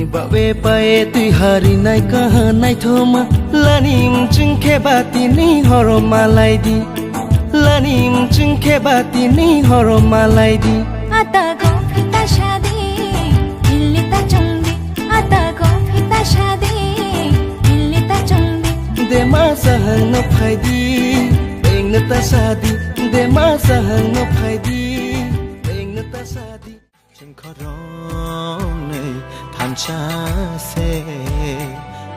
Babe pae tui hari nai kaha nai thoma lanim chingke bati ni horo malai di lanim chingke bati ni horo malai di Ata go phita shadi dilli ta chungdi Ata go phita shadi dilli ta chungdi De ma sahang no phai di beng na ta sadi De ma sahang no phai di beng na ta sadi Chim khorong nei than cha se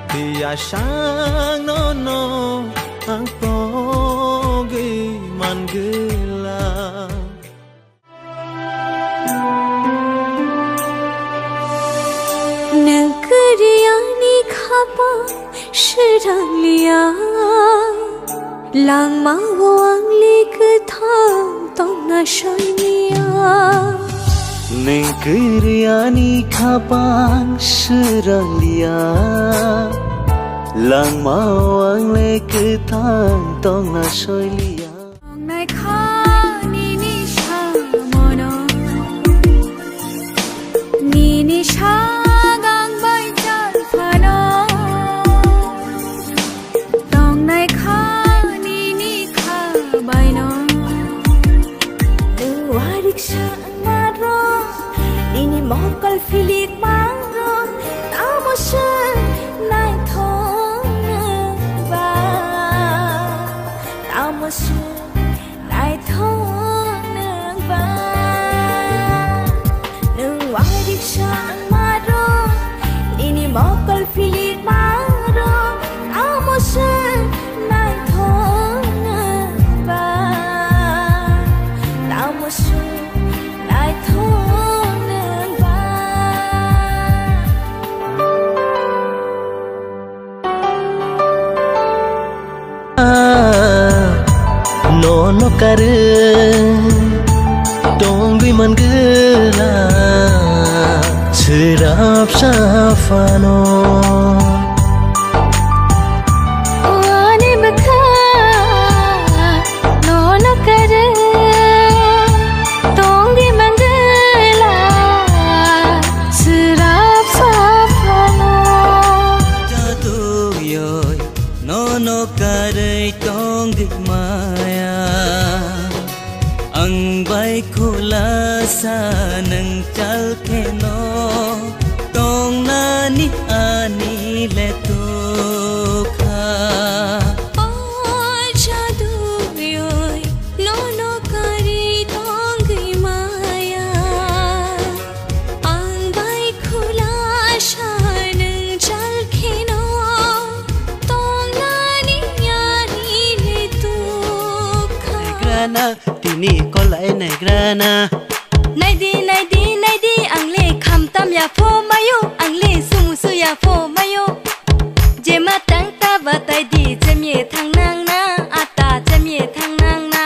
Pia sang no ang pogi man gila Nang kriani khapa shiranglia Lang ma wang lik tham tong na shania Neng kriani khapang shiranglia Lang mawang lek thang tong na soilia Nai kha ni ni sha mono Ni sha gang bai chal phano Tong nai kha ni kha bai no Tu warik sha na ro Ni mokal filik mang ro Ta mo sha nai thong ba Ta mo sha nai thong ba Nung warik sha ma ro Ni mokal filik mang ro Ta mo sha nai thong ba Ta mo sha nai thong ba No kare dong bi man gela sirap safano Wani bakha no kare Tongi mangala sirap safano Jatu yoy no kare dong bi maya ang bay khula sa nang chal ke no tong na ni ani le to kha Oh jadu yoy no kare tongi maya Ang bai khula shanang chal khino Tong na ni yani le tu kha grana tini ko lai nei grana Nai di ang le kham tam ya pho mayo ang le sum su ya pho mayo Je ma tang ta ba tai di chem ye thang nang na ata chem ye thang nang na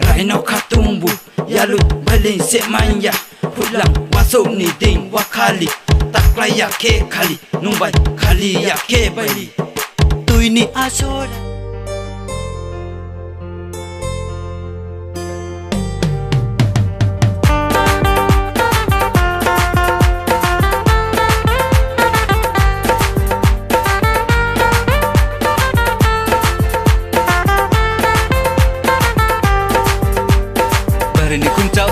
Rai no khatumbu yalu balin se manya pulang wasuk ni ding wakali taklai ya ke khali numbai khali ya ke bali tui ni asora ni kun chau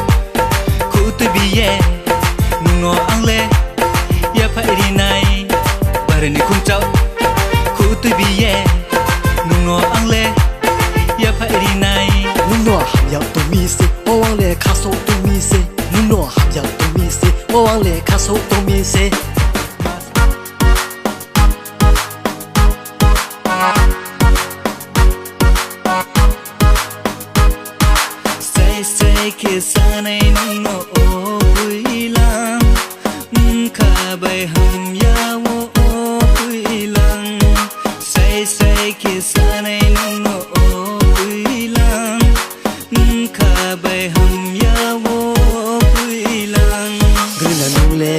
khu tu bi ye nu ngo ang le ya fa ri nai bar ni kun chau khu tu bi ye nu ngo ang le ya fa ri nai nu no ham yao to mi se o wang le kha so to mi se nu no ham yao to mi se o wang le kha so to mi se ke sanai no o puilang kha bai ham ya wo o puilang sai ke sanai no o puilang kha bai ham ya wo puilang grana nung le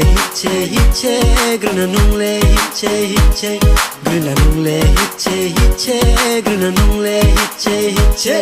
hiche grana nung le hiche grana nung le hiche grana nung le hiche